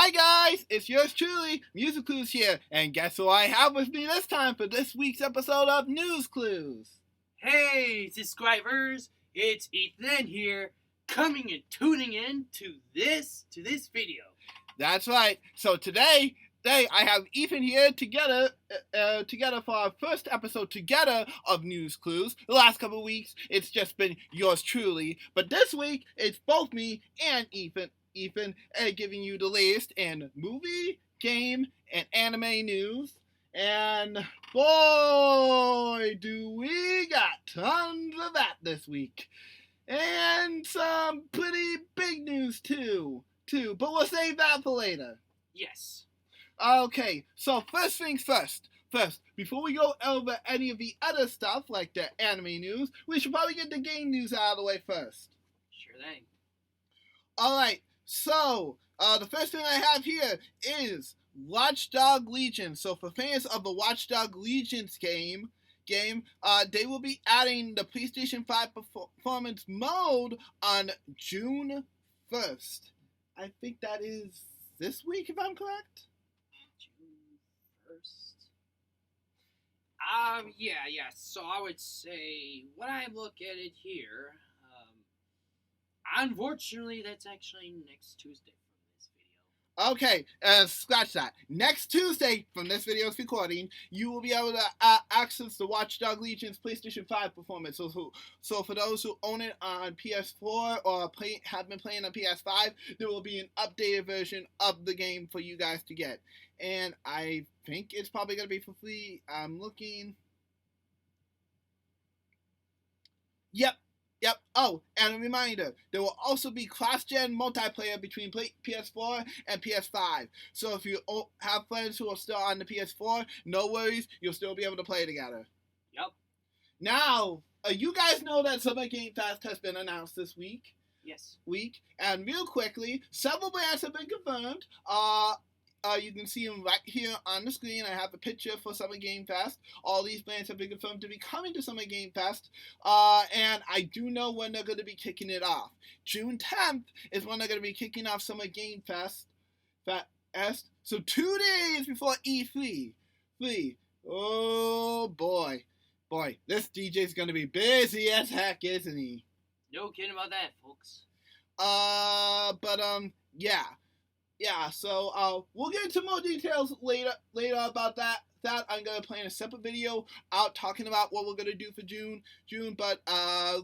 Hi guys, it's yours truly, NEWSCLUES here, and guess who I have with me this time for this week's episode of NEWSCLUES? Hey subscribers, it's Ethan here, coming and tuning in to this video. That's right. So today I have Ethan here together for our first episode together of NEWSCLUES. The last couple of weeks, it's just been yours truly, but this week it's both me and Ethan giving you the latest in movie, game, and anime news. And boy, do we got tons of that this week. And some pretty big news too. But we'll save that for later. Yes. Okay, so first things first. Before we go over any of the other stuff, like the anime news, we should probably get the game news out of the way first. Sure thing. Alright, so, the first thing I have here is Watch Dogs Legion. So for fans of the Watch Dogs Legion game, they will be adding the PlayStation 5 performance mode on June 1st. I think that is this week, if I'm correct? June 1st? Yeah. So I would say, when I look at it here, unfortunately, that's actually next Tuesday from this video. Okay, scratch that. Next Tuesday, from this video's recording, you will be able to access the Watch Dogs Legion's PlayStation 5 performance. So for those who own it on PS4 or have been playing on PS5, there will be an updated version of the game for you guys to get. And I think it's probably going to be for free. I'm looking. Yep. Oh, and a reminder, there will also be cross-gen multiplayer between PS4 and PS5. So if you have friends who are still on the PS4, no worries, you'll still be able to play together. Yep. Now, you guys know that Summer Game Fest has been announced this week. Yes. And real quickly, several brands have been confirmed. You can see them right here on the screen. I have a picture for Summer Game Fest. All these brands have been confirmed to be coming to Summer Game Fest. And I do know when they're going to be kicking it off. June 10th is when they're going to be kicking off Summer Game Fest. So 2 days before E3. Oh, boy. This DJ's going to be busy as heck, isn't he? No kidding about that, folks. Yeah, so we'll get into more details later about that. I'm going to plan a separate video out talking about what we're going to do for June. But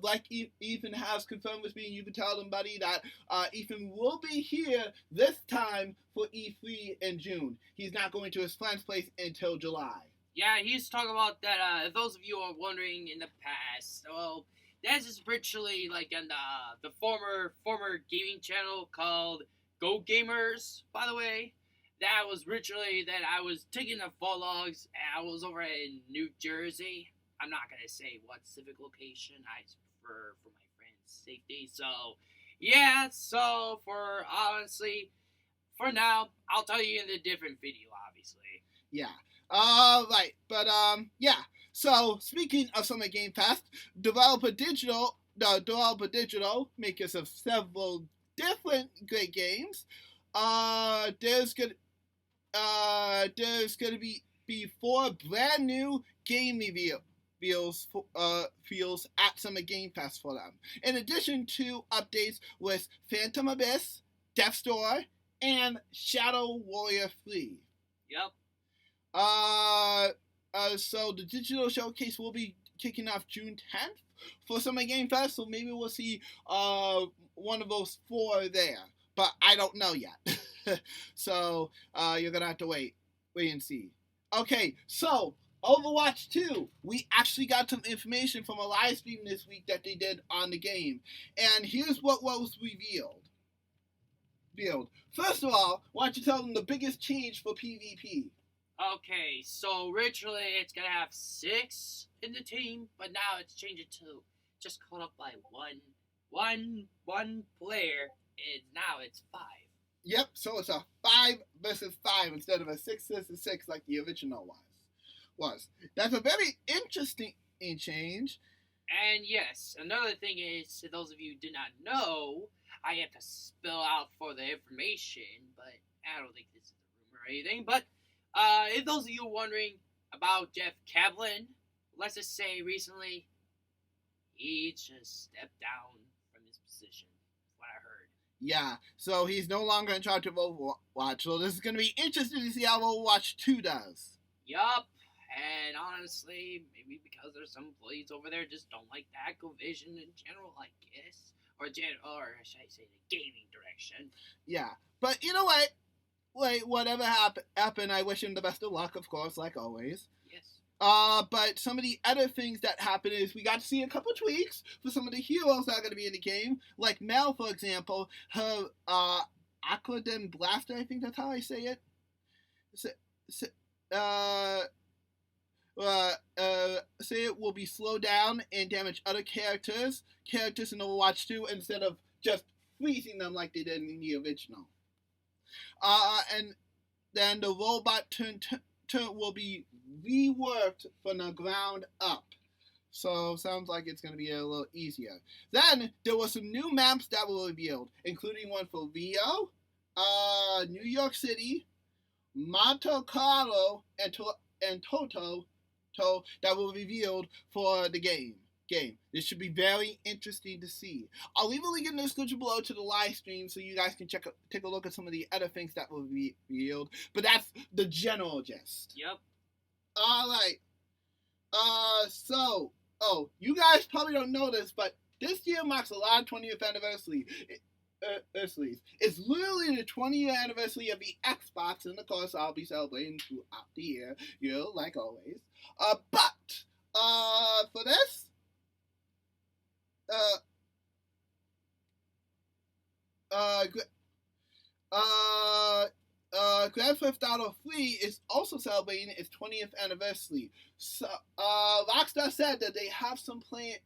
like Ethan has confirmed with me, you can tell them, buddy, that Ethan will be here this time for E3 in June. He's not going to his friend's place until July. Yeah, he's talking about that. Those of you who are wondering in the past, well, that's just virtually like on the former gaming channel called Go Gamers, by the way. That was literally that I was taking the vlogs, and I was over in New Jersey. I'm not going to say what civic location, I prefer for my friend's safety. So, yeah, for now, I'll tell you in a different video, obviously. Yeah. Right. But, yeah. So, speaking of Summer Game Fest, Developer Digital, makers of several different great games. There's gonna be 4 brand new game reveals at Summer Game Fest for them. In addition to updates with Phantom Abyss, Death's Door, and Shadow Warrior 3. Yep. So the digital showcase will be kicking off June 10th for Summer Game Fest. So maybe we'll see one of those 4 there, but I don't know yet. So you're gonna have to wait and see. Okay, so Overwatch 2, we actually got some information from a live stream this week that they did on the game, and here's what was revealed. First of all, why don't you tell them the biggest change for PvP? Okay, so originally it's gonna have 6 in the team, but now it's changed to just caught up by one player, and now it's 5. Yep, so it's a 5 versus 5 instead of a 6 versus 6 like the original was. That's a very interesting change. And yes, another thing is, to those of you who did not know, I have to spill out for the information, but I don't think this is a rumor or anything. But if those of you wondering about Jeff Kaplan, let's just say recently, he just stepped down from his position. That's what I heard. Yeah, so he's no longer in charge of Overwatch, so this is going to be interesting to see how Overwatch 2 does. Yup, and honestly, maybe because there's some employees over there just don't like the Activision in general, I guess. Or should I say the gaming direction. Yeah, but you know what? Like, whatever happened, I wish him the best of luck, of course, like always. Yes. But some of the other things that happened is we got to see a couple tweaks for some of the heroes that are going to be in the game. Like Mel, for example, her, Aquadem Blaster, I think that's how I say it. Say it will be slowed down and damage other characters in Overwatch 2 instead of just freezing them like they did in the original. And then the robot turn will be reworked from the ground up. So sounds like it's going to be a little easier. Then there were some new maps that were revealed, including one for Rio, New York City, Monte Carlo, and Toto that were revealed for the game. This should be very interesting to see. I'll leave a link in the description below to the live stream so you guys can take a look at some of the other things that were revealed. But that's the general gist. Yep. Alright. You guys probably don't know this, but this year marks a lot of 20th anniversary. It's literally the 20th anniversary of the Xbox, and of course I'll be celebrating throughout the year, like always. But for this, Grand Theft Auto 3 is also celebrating its 20th anniversary. So, Rockstar said that they have some plans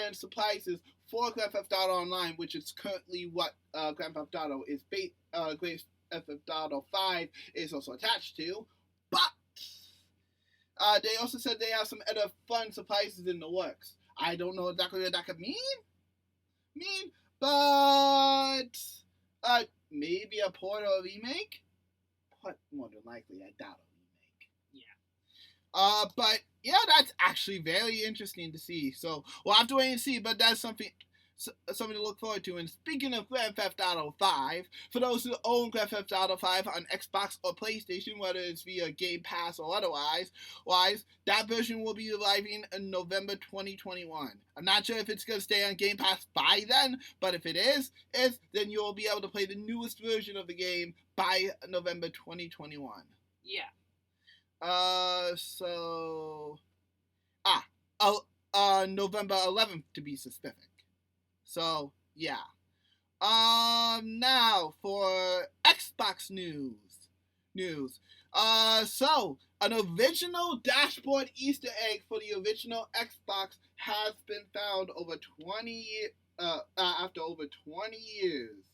and surprises for Grand Theft Auto Online, which is currently what Grand Theft Auto is Grand Theft Auto 5 is also attached to. But they also said they have some other fun surprises in the works. I don't know exactly what that could mean, but maybe a port or a remake. But more than likely, I doubt a remake. Yeah. But yeah, that's actually very interesting to see. So we'll have to wait and see. But that's something to look forward to. And speaking of Grand Theft Auto 5, for those who own Grand Theft Auto 5 on Xbox or PlayStation, whether it's via Game Pass or otherwise, that version will be arriving in November 2021. I'm not sure if it's going to stay on Game Pass by then, but if it is, then you'll be able to play the newest version of the game by November 2021. Yeah. November 11th to be specific. So, yeah. Now for Xbox news. So, an original dashboard Easter egg for the original Xbox has been found after over 20 years.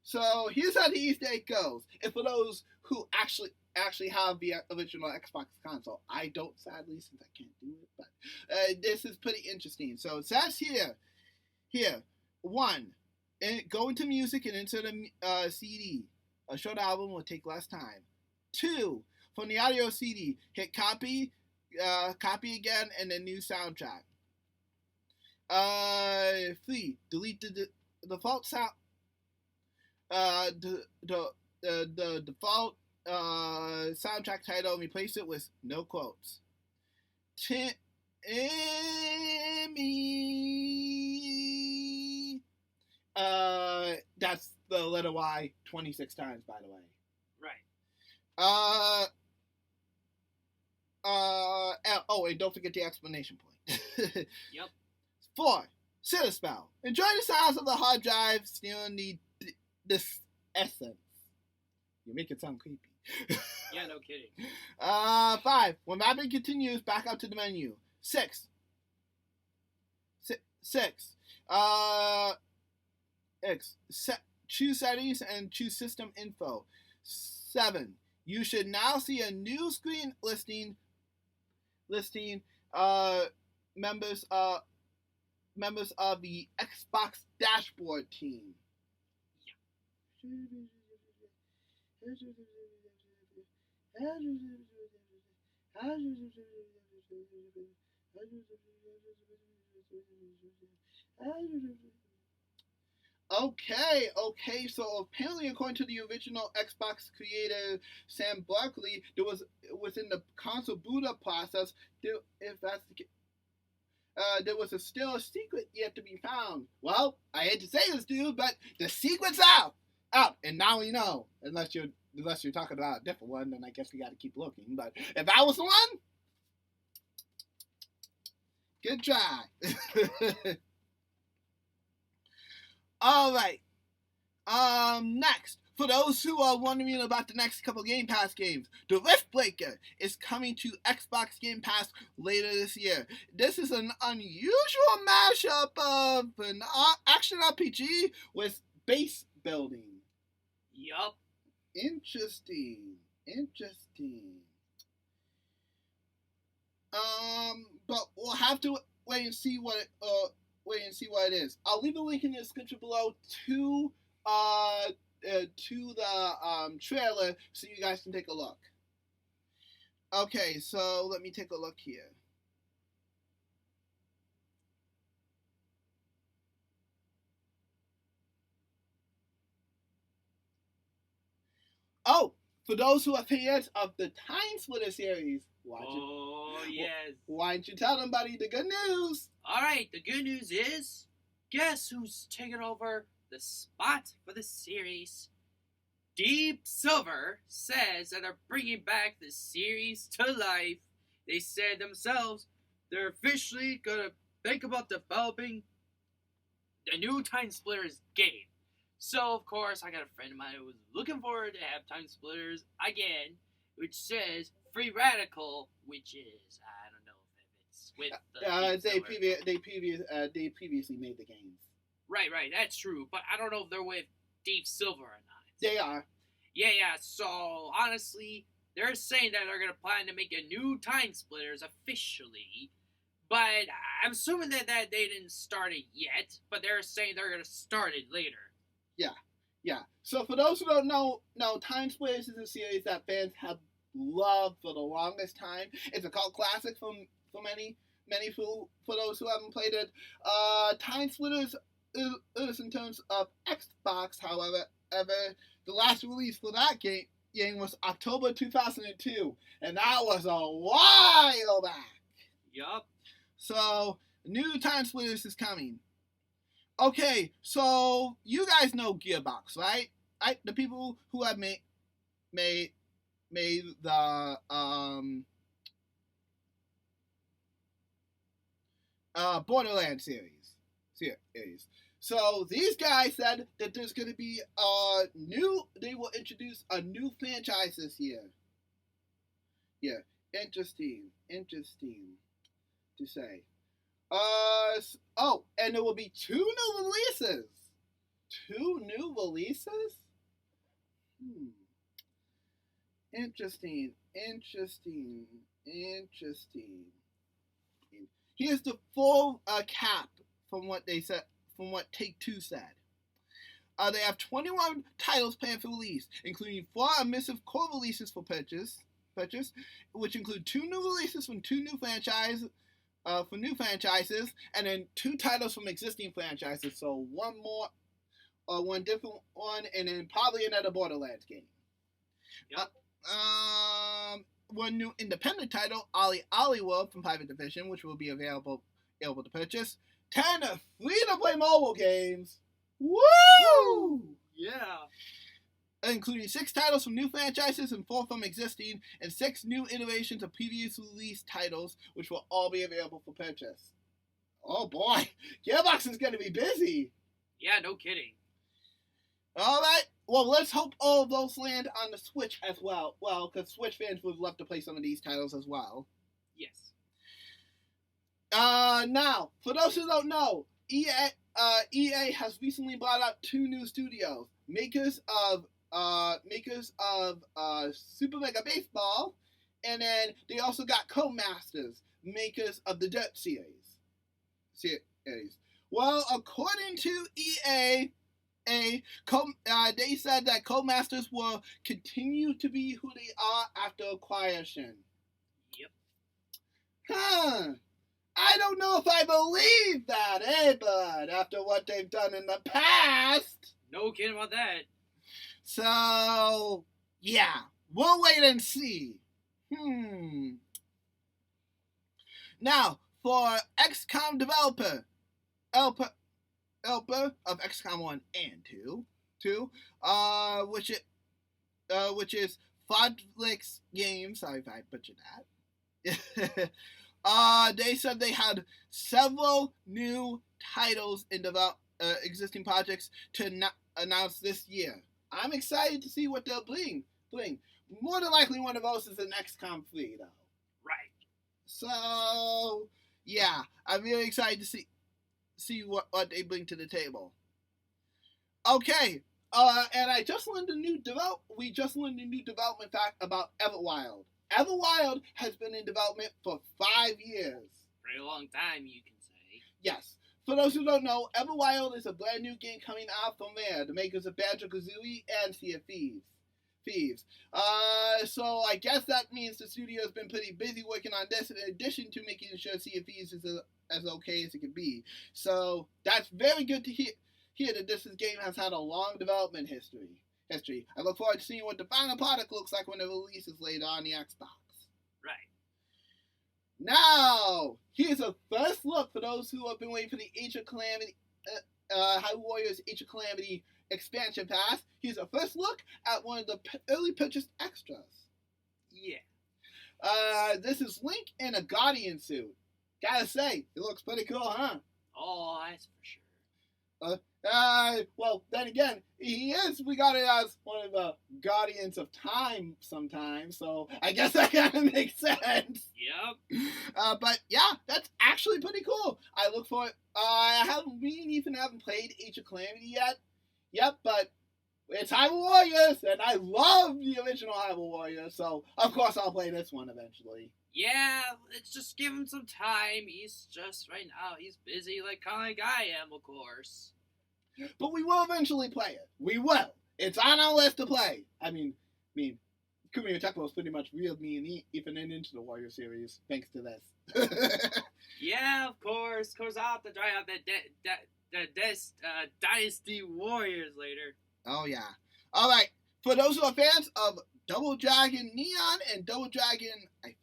So, here's how the Easter egg goes. And for those who actually have the original Xbox console, I don't, sadly, since I can't do it, but this is pretty interesting. So, it says here, 1, go into music and insert a CD. A short album will take less time. 2, from the audio CD, hit copy again, and then new soundtrack. 3, delete the default sound. The default soundtrack title and replace it with no quotes. 10. That's the letter Y 26 times, by the way. Right. And don't forget the explanation point. Yep. 4, set a spell. Enjoy the sounds of the hard drive stealing this essence. You make it sound creepy. Yeah, no kidding. 5, when mapping continues, back up to the menu. 6. Choose settings and choose system info. 7, you should now see a new screen listing members members of the Xbox dashboard team. Okay, so apparently according to the original Xbox creator Sam Barkley, there was within the console boot up process, there was still a secret yet to be found. Well, I hate to say this, dude, but the secret's out, and now we know. Unless you're talking about a different one, then I guess we got to keep looking. But if that was the one, good try. All right. Next, for those who are wondering about the next couple Game Pass games, The Riftbreaker is coming to Xbox Game Pass later this year. This is an unusual mashup of an action RPG with base building. Yup. Interesting. But we'll have to wait and see what it is. I'll leave a link in the description below to the trailer so you guys can take a look. Okay, so let me take a look here. Oh, for those who are fans of the Time Splitter series, why don't you tell them, buddy, the good news? Alright, the good news is, guess who's taking over the spot for the series? Deep Silver says that they're bringing back the series to life. They said themselves they're officially gonna think about developing the new Time Splitters game. So, of course, I got a friend of mine who was looking forward to have Time Splitters again, which says Free Radical, which is, I don't know if it's with the they previously made the games. Right, that's true, but I don't know if they're with Deep Silver or not. They are. Yeah, so, honestly, they're saying that they're going to plan to make a new Time Splitters officially, but I'm assuming that they didn't start it yet, but they're saying they're going to start it later. Yeah. So for those who don't know, Time Splitters is a series that fans have loved for the longest time. It's a cult classic for many for those who haven't played it. Time Splitters is in terms of Xbox, however, the last release for that game was October 2002, and that was a while back. Yup. So new Time Splitters is coming. Okay, so you guys know Gearbox, right? The people who have made the Borderlands series. So these guys said that there's going to be they will introduce a new franchise this year. Yeah, interesting to say. And there will be two new releases. Interesting. Here's the full cap from what they said, from what Take-Two said. They have 21 titles planned for release, including 4 emissive core releases for purchase, which include 2 new releases from 2 new franchises. For new franchises, and then 2 titles from existing franchises. So one more, one different one, and then probably another Borderlands game. Yep. One new independent title, Ollie World from Private Division, which will be available to purchase. 10 free-to-play mobile games. Woo! Yeah. Including 6 titles from new franchises and 4 from existing, and 6 new iterations of previously released titles, which will all be available for purchase. Oh boy, Gearbox is going to be busy. Yeah, no kidding. Alright, well, let's hope all of those land on the Switch as well. Well, because Switch fans would love to play some of these titles as well. Yes. Now, for those who don't know, EA has recently bought out 2 new studios, makers of Super Mega Baseball, and then they also got Codemasters, makers of the Dirt series. Well, according to EA, they said that Codemasters will continue to be who they are after acquisition. Yep. Huh. I don't know if I believe that, bud? After what they've done in the past. No kidding about that. So, yeah. We'll wait and see. Now, for XCOM developer of XCOM 1 and 2, which is Fodlix Games. Sorry if I butchered that. They said they had several new titles in existing projects to announce this year. I'm excited to see what they'll bring. More than likely, one of those is an XCOM 3, though. Right. So, yeah, I'm really excited to see what they bring to the table. Okay, and I just learned we just learned a new development fact about Everwild. Everwild has been in development for 5 years. Pretty long time, you can say. Yes. For those who don't know, Everwild is a brand new game coming out from Rare, the makers of Banjo-Kazooie and Sea of Thieves. So I guess that means the studio has been pretty busy working on this in addition to making sure Sea of Thieves is as okay as it can be. So that's very good to hear that this game has had a long development history. I look forward to seeing what the final product looks like when it releases later on the Xbox. Right. Now, here's a first look for those who have been waiting for the Age of Calamity, Hyrule Warriors Age of Calamity expansion pass. Here's a first look at one of the early purchased extras. Yeah. This is Link in a Guardian suit. Gotta say, it looks pretty cool, huh? Oh, that's for sure. Well, then again, he is regarded as one of the Guardians of Time sometimes, so I guess that kind of makes sense. Yep. But yeah, that's actually pretty cool. I look for it. Me and Ethan haven't played Age of Calamity yet, but it's Hyrule Warriors, and I love the original Hyrule Warriors, so of course I'll play this one eventually. Yeah, let's just give him some time. He's just, right now, he's busy kind of like I am, of course. But we will eventually play it. We will. It's on our list to play. I mean, Kumio Tecmo's pretty much reeled me and Ethan into the Warrior series, thanks to this. Yeah, of course. I'll have to try out that Dynasty Warriors later. Oh, yeah. All right. For those who are fans of Double Dragon Neon and Double Dragon, I think,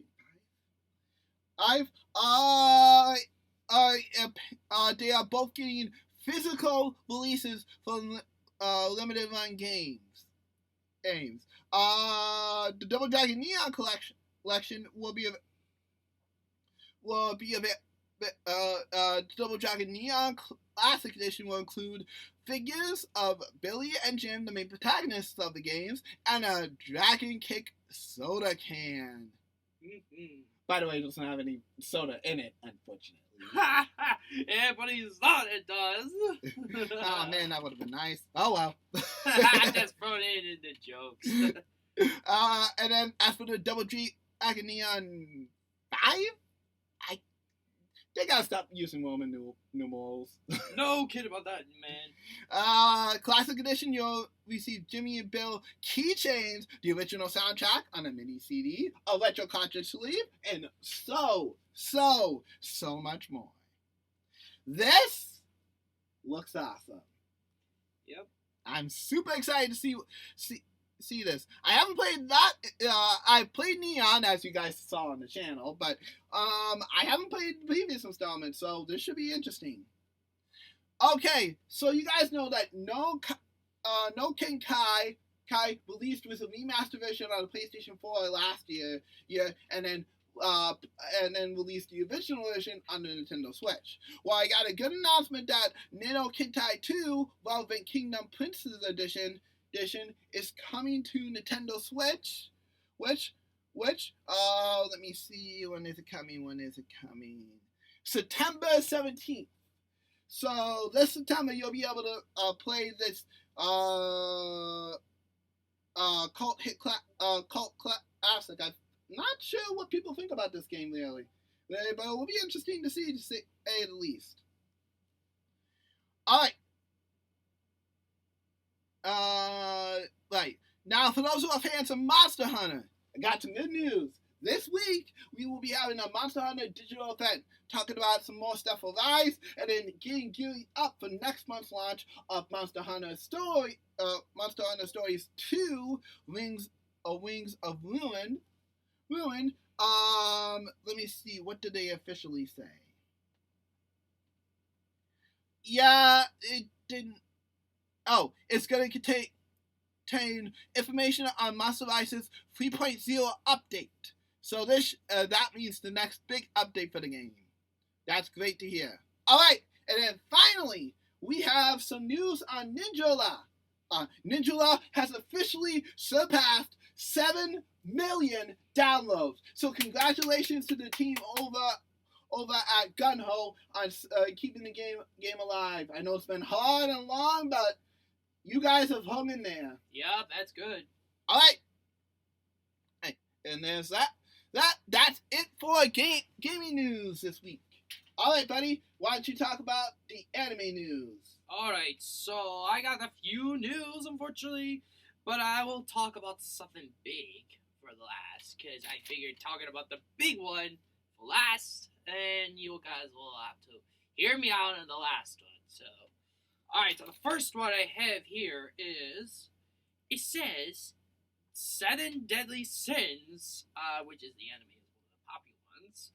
they are both getting physical releases from limited run games. The Double Dragon Neon collection will be Double Dragon Neon Classic Edition will include figures of Billy and Jim, the main protagonists of the games, and a Dragon Kick soda can. Mm-hmm. By the way, it doesn't have any soda in it, unfortunately. Yeah, but he's thought it does. Oh man, that would have been nice. Oh well. I just thrown it in the jokes. And then as for the Double Dragon Neon 5, they gotta stop using Roman numerals. No kid about that, man. Classic Edition, you'll receive Jimmy and Bill keychains, the original soundtrack on a mini CD, a retro cartridge sleeve, and so much more. This looks awesome. Yep. I'm super excited to see this. I haven't played that. I played Neon, as you guys saw on the channel, but I haven't played the previous installment, so this should be interesting. Okay, so you guys know that No King Kai released with a remastered version on the PlayStation 4 last year, and then released the original version on the Nintendo Switch. Well, I got a good announcement that No King Kai 2 Velvet Kingdom Prince's Edition is coming to Nintendo Switch, which let me see, when is it coming? September 17th. So this September you'll be able to play this cult classic. I'm not sure what people think about this game really, but it will be interesting to see the least. Alright. Right. Now, for those who are fans of Monster Hunter, I got some good news. This week, we will be having a Monster Hunter digital event, talking about some more stuff for Rise, and then getting geared up for next month's launch of Monster Hunter Stories 2, Wings of Ruin. Let me see, what did they officially say? Yeah, it didn't. Oh, it's going to contain information on Monster Rise's 3.0 update. So that means the next big update for the game. That's great to hear. Alright, and then finally, we have some news on Ninjala. Ninjala has officially surpassed 7 million downloads. So congratulations to the team over at Gunho on keeping the game alive. I know it's been hard and long, but you guys have hung in there. Yep, that's good. All right. Hey, and there's that. That's it for gaming news this week. All right, buddy. Why don't you talk about the anime news? All right, so I got a few news, unfortunately, but I will talk about something big for last, because I figured talking about the big one for last, and you guys will have to hear me out on the last one. So, all right, so the first one I have here is, it says 7 Deadly Sins, which is the anime, is one of the popular ones.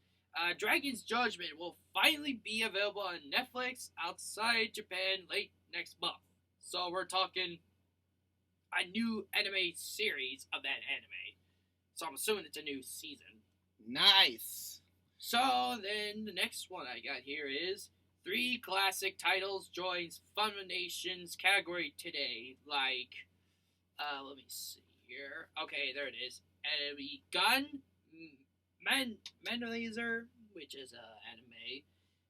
Dragon's Judgment will finally be available on Netflix outside Japan late next month. So we're talking a new anime series of that anime. So I'm assuming it's a new season. Nice. So then the next one I got here is 3 classic titles joins Funimation's category today. Like, let me see here. Okay, there it is. Enemy Gun, Mandalaser, which is anime,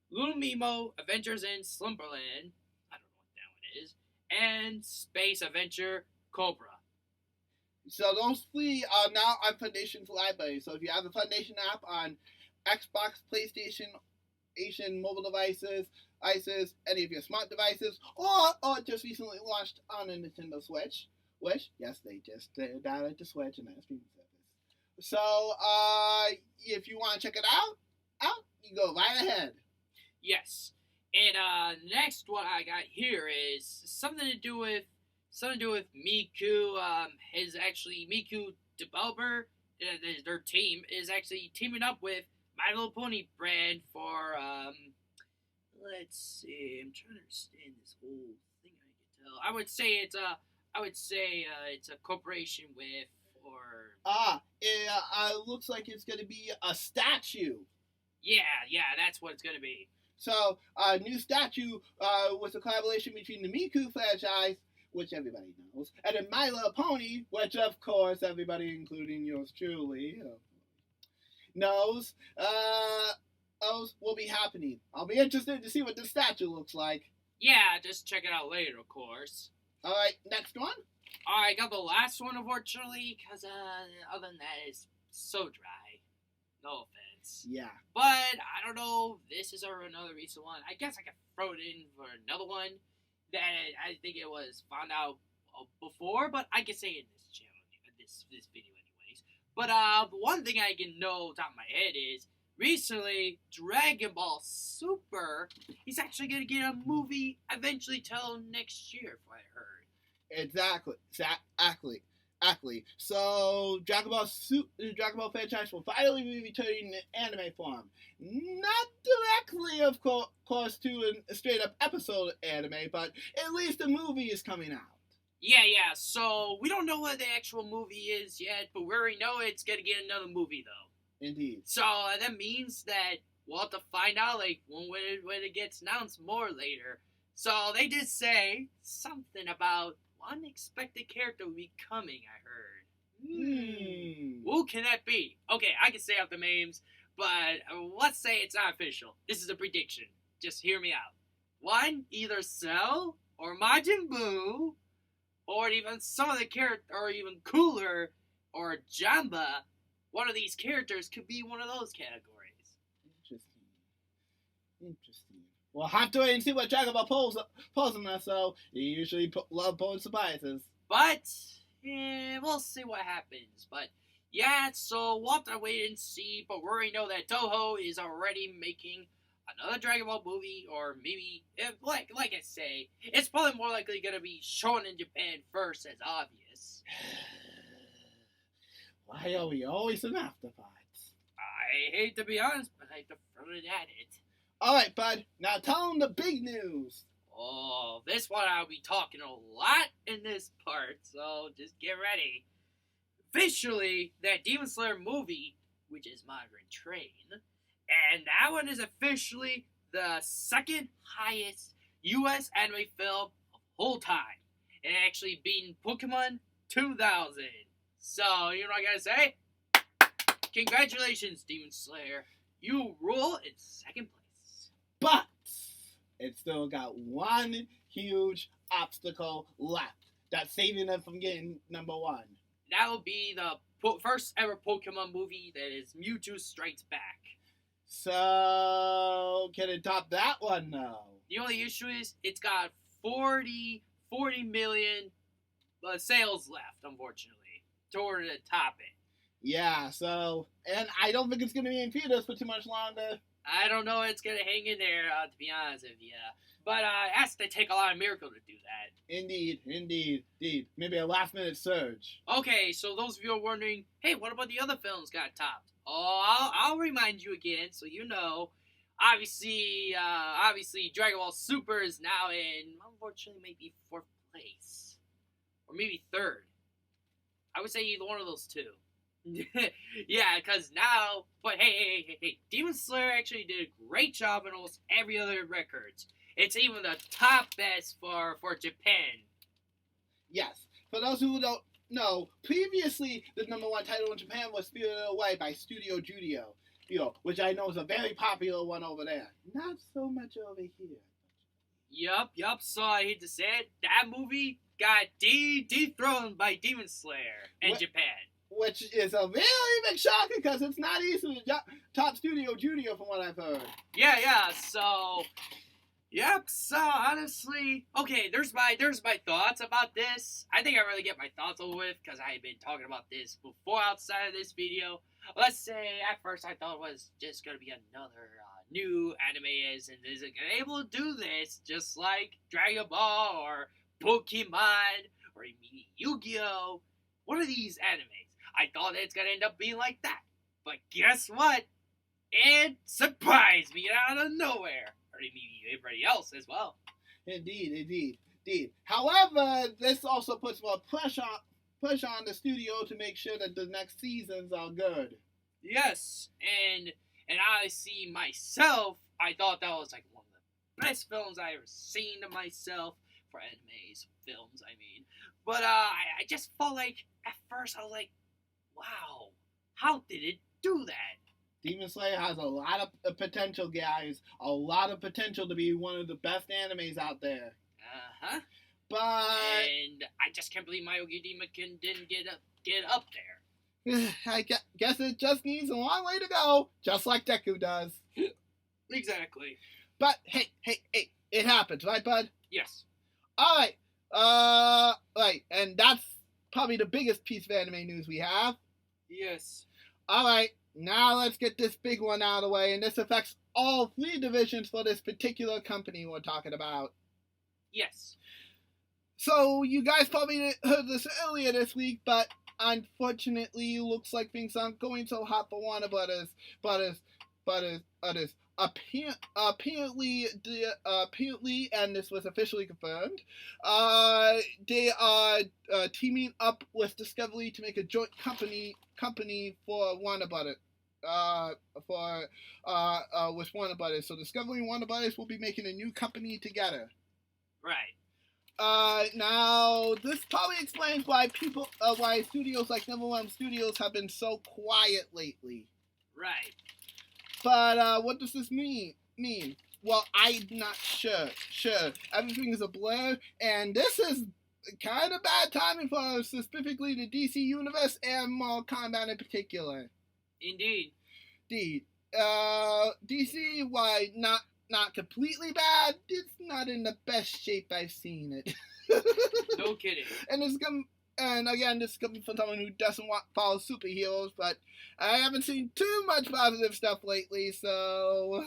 Little Mimo, Adventures in Slumberland, I don't know what that one is, and Space Adventure Cobra. So those 3 are now on Foundation's library. So if you have the Foundation app on Xbox, PlayStation, Asian mobile devices, any of your smart devices, or just recently launched on a Nintendo Switch, which, yes, they just downloaded the Switch and that streaming service. So, if you want to check it out, you go right ahead. Yes. And next one I got here is something to do with Miku. Is actually Miku developer, their team is actually teaming up with My Little Pony brand for let's see. I'm trying to understand this whole thing. I can tell. I would say it's a corporation with it looks like it's going to be a statue. Yeah, that's what it's going to be. So, new statue was a collaboration between the Miku franchise, which everybody knows, and then My Little Pony, which of course everybody, including yours truly, knows. Those will be happening. I'll be interested to see what the statue looks like. Yeah, just check it out later, of course. All right, next one. All right, got the last one, unfortunately, because other than that, it's so dry. No offense. Yeah. But, I don't know, this is another recent one. I guess I could throw it in for another one that I think it was found out before, but I can say it in this channel, this video anyways. But, the one thing I can know top of my head is, recently, Dragon Ball Super is actually going to get a movie eventually till next year, if I heard. Exactly. So, Dragon Ball franchise will finally be returning in anime form. Not directly, of course, to a straight-up episode anime, but at least a movie is coming out. Yeah, so we don't know what the actual movie is yet, but we already know it's going to get another movie, though. Indeed. So, that means that we'll have to find out, like, when it gets announced more later. So, they did say something about unexpected character will be coming, I heard. Who can that be? Okay, I can say out the names, but let's say it's not official. This is a prediction. Just hear me out. 1, either Cell, or Majin Buu, or even some of the character, or even cooler, or Jamba. One of these characters could be one of those categories. Interesting. We'll have to wait and see what Dragon Ball pulls on us, so you usually love pulling surprises. But, we'll see what happens. But, yeah, so we'll have to wait and see. But we already know that Toho is already making another Dragon Ball movie, or maybe, like I say, it's probably more likely going to be shown in Japan first, as obvious. Why are we always an afterthoughts? I hate to be honest, but I throw it at it. Alright, bud, now tell them the big news. Oh, this one I'll be talking a lot in this part, so just get ready. Officially, that Demon Slayer movie, which is Modern Train, and that one is officially the second highest U.S. anime film of whole time, and actually beating Pokemon 2000. So, you know what I gotta say? Congratulations, Demon Slayer. You rule in second place. But it's still got one huge obstacle left that's saving it from getting number one. That will be the first ever Pokemon movie that is Mewtwo Strikes Back. So, can it top that one, though? The only issue is it's got 40 million sales left, unfortunately, to order to top it. Yeah, so, and I don't think it's going to be in theaters for too much longer. I don't know if it's going to hang in there, to be honest with you. But it has to take a lot of miracle to do that. Indeed. Maybe a last-minute surge. Okay, so those of you who are wondering, hey, what about the other films got topped? Oh, I'll remind you again, so you know. Obviously, Dragon Ball Super is now in, unfortunately, maybe 4th place. Or maybe 3rd. I would say either one of those two. Yeah, because now, but hey, Demon Slayer actually did a great job in almost every other records. It's even the top best for Japan. Yes, for those who don't know, previously the number one title in Japan was Spirited Away by Studio Ghibli, which I know is a very popular one over there. Not so much over here. Yup, so I hate to say it, that movie got dethroned by Demon Slayer in Japan. Which is a really big shocker because it's not easy to top Studio Ghibli from what I've heard. Yeah, so... Yep, so honestly, okay, there's my thoughts about this. I think I really get my thoughts over with because I've been talking about this before outside of this video. Let's say at first I thought it was just going to be another new anime is it able to do this just like Dragon Ball or Pokemon or Yu-Gi-Oh! One of these animes. I thought it's going to end up being like that. But guess what? It surprised me out of nowhere. Or maybe everybody else as well. Indeed. However, this also puts more pressure on the studio to make sure that the next seasons are good. Yes, and I see myself, I thought that was like one of the best films I ever seen to myself, for animes, films, I mean. But I just felt like, at first I was like, wow, how did it do that? Demon Slayer has a lot of potential, guys. A lot of potential to be one of the best animes out there. Uh-huh. But... And I just can't believe My Ogidima didn't get up there. I guess it just needs a long way to go, just like Deku does. Exactly. But, hey, it happens, right, bud? Yes. Alright, right, and that's probably the biggest piece of anime news we have. Yes. Alright, now let's get this big one out of the way, and this affects all 3 divisions for this particular company we're talking about. Yes. So, you guys probably heard this earlier this week, but unfortunately, looks like things aren't going so hot for Warner Brothers. Apparently, and this was officially confirmed, they are teaming up with Discovery to make a joint company for Warner Brothers. With Warner Brothers. So Discovery and Warner Brothers will be making a new company together. Right. Now, this probably explains why why studios like NetherRealm Studios have been so quiet lately. Right. But, what does this mean? Well, I'm not sure. Everything is a blur, and this is kind of bad timing for specifically the DC Universe and Mortal Kombat in particular. Indeed. DC, why not not completely bad, it's not in the best shape I've seen it. No kidding. And again, this is coming from someone who doesn't follow superheroes, but I haven't seen too much positive stuff lately, so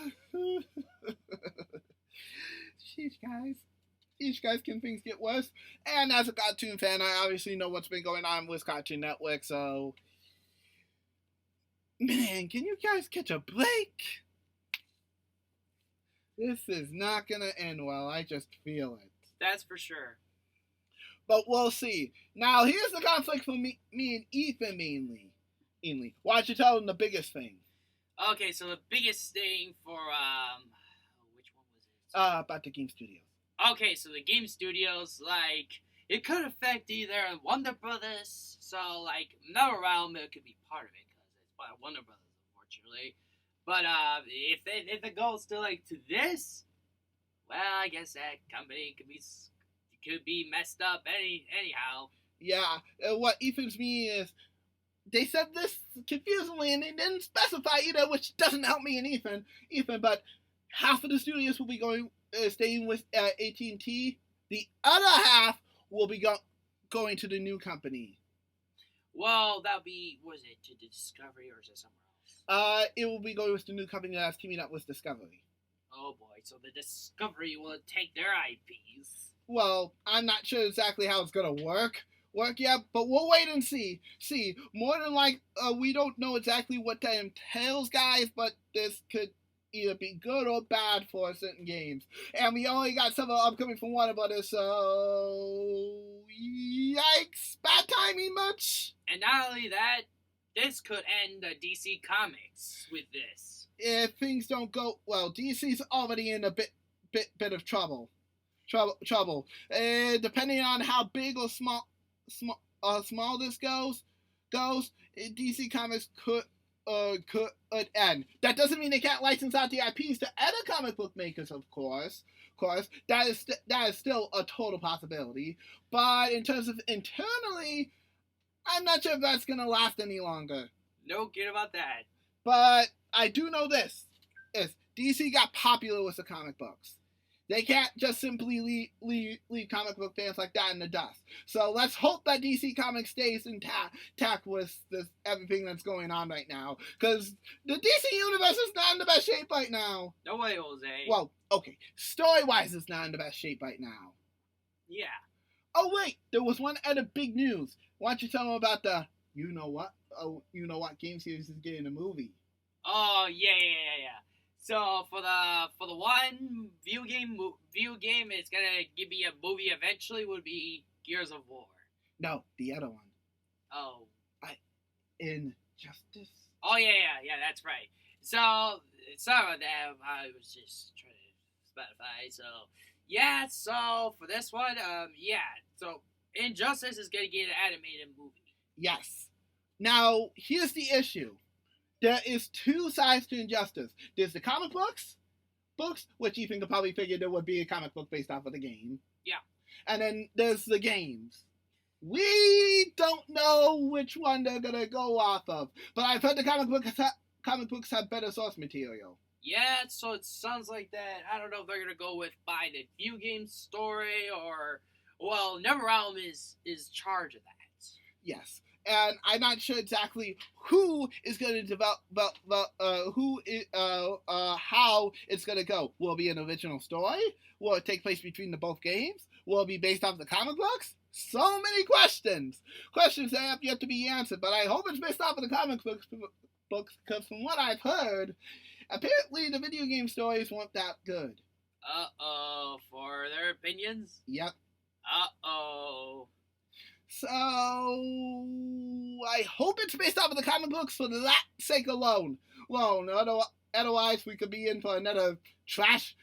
sheesh, guys. Each guys, can things get worse? And as a cartoon fan, I obviously know what's been going on with Cartoon Network, so man, can you guys catch a break? This is not gonna end well, I just feel it. That's for sure. But we'll see. Now, here's the conflict for me and Ethan mainly. Why don't you tell them the biggest thing? Okay, so the biggest thing for, which one was it? About the game studios. Okay, so the game studios, like, it could affect either Wonder Brothers, so, like, NetherRealm, it could be part of it, because it's by Wonder Brothers, unfortunately. But, if it goes to, like, to this, well, I guess that company could be messed up anyhow. Yeah, what Ethan's meaning is, they said this confusingly, and they didn't specify either, which doesn't help me and Ethan, but half of the studios will be staying with AT&T. The other half will be going to the new company. Well, that'll be, was it to Discovery or is it somewhere else? It will be going with the new company that's teaming up with Discovery. Oh boy, so the Discovery will take their IPs. Well, I'm not sure exactly how it's gonna work yet, but we'll wait and see. More than we don't know exactly what that entails, guys, but this could either be good or bad for certain games. And we only got several upcoming from Warner Brothers, so yikes, bad timing much. And not only that, this could end DC Comics with this. If things don't go well, DC's already in a bit of trouble. Depending on how big or small this goes, DC Comics could end. That doesn't mean they can't license out the IPs to other comic book makers, of course. That is still a total possibility. But in terms of internally, I'm not sure if that's gonna last any longer. No kid about that. But I do know this: is DC got popular with the comic books. They can't just simply leave comic book fans like that in the dust. So let's hope that DC Comics stays intact with everything that's going on right now. Because the DC universe is not in the best shape right now. No way, Jose. Well, okay. Story-wise, it's not in the best shape right now. Yeah. Oh, wait. There was one other big news. Why don't you tell them about the you know what game series is getting a movie? Oh, yeah. So for the one view game, it's gonna give me a movie eventually. Would be Gears of War. No, the other one. Oh. Injustice. Oh yeah, that's right. So sorry about that. I was just trying to specify. So yeah. So for this one, So Injustice is gonna get an animated movie. Yes. Now here's the issue. There is two sides to Injustice. There's the comic books, which you think probably figured there would be a comic book based off of the game. Yeah. And then there's the games. We don't know which one they're gonna go off of, but I've heard the comic books have better source material. Yeah, so it sounds like that. I don't know if they're gonna go with by the view game story or NetherRealm is charge of that. Yes. And I'm not sure exactly who is going to develop, how it's going to go. Will it be an original story? Will it take place between the both games? Will it be based off the comic books? So many questions that have yet to be answered. But I hope it's based off of the comic books, because from what I've heard, apparently the video game stories weren't that good. For their opinions? Yep. So, I hope it's based off of the comic books for that sake alone. Otherwise, we could be in for another trash,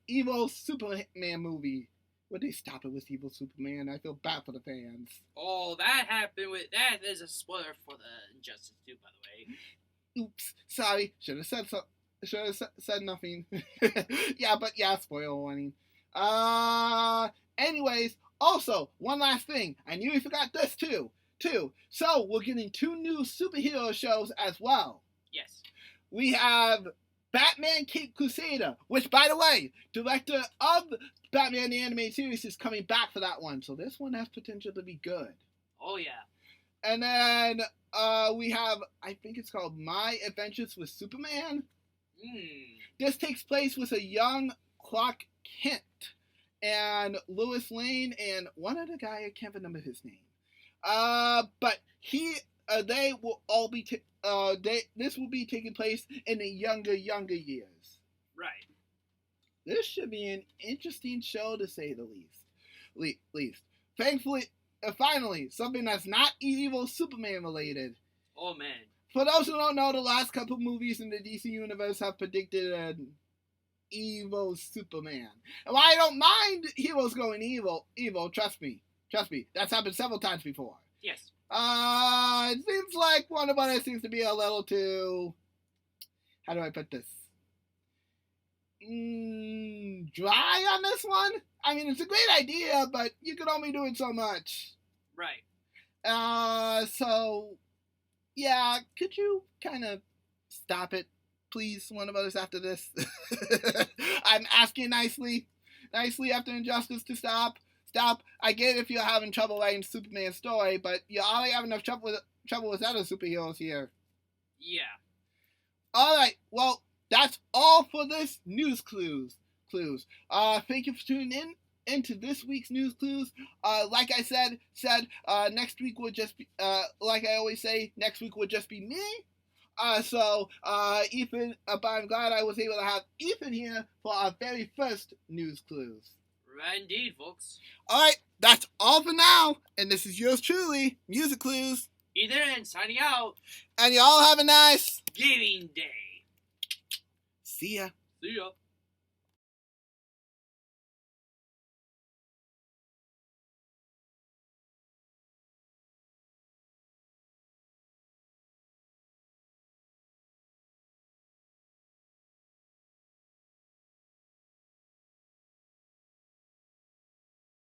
evil Superman movie. Would they stop it with evil Superman? I feel bad for the fans. Oh, that is a spoiler for the Injustice 2, by the way. Oops, sorry. Should have said nothing. yeah, spoiler warning. Anyways, also, one last thing. I knew we forgot this too. So, we're getting 2 new superhero shows as well. Yes. We have Batman Cape Crusader, which, by the way, director of Batman the Animated Series is coming back for that one, so this one has potential to be good. Oh, yeah. And then we have, I think it's called My Adventures with Superman. This takes place with a young Clark Kent and Lois Lane and one other guy, I can't remember his name. But they will all be this will be taking place in the younger years. Right. This should be an interesting show, to say the least. Thankfully, finally, something that's not evil Superman related. Oh, man. For those who don't know, the last couple movies in the DC universe have predicted an evil Superman. And while I don't mind heroes going evil, trust me, that's happened several times before. Yes. It seems like Warner Brothers seems to be a little too, how do I put this? Dry on this one. I mean, it's a great idea, but you can only do it so much. Right. So, yeah, could you kind of stop it, please, Warner Brothers, after this? I'm asking nicely after Injustice to stop. I get if you're having trouble writing Superman's story, but you already have enough trouble with other superheroes here. Yeah. Alright, well, that's all for this News Clues. Thank you for tuning into this week's News Clues. Like I said, next week will just be, like I always say, next week will just be me. Ethan, but I'm glad I was able to have Ethan here for our very first News Clues. Right indeed, folks. Alright, that's all for now, and this is yours truly, Music Clues. Ethan signing out. And you all have a nice gaming day. See ya. See ya.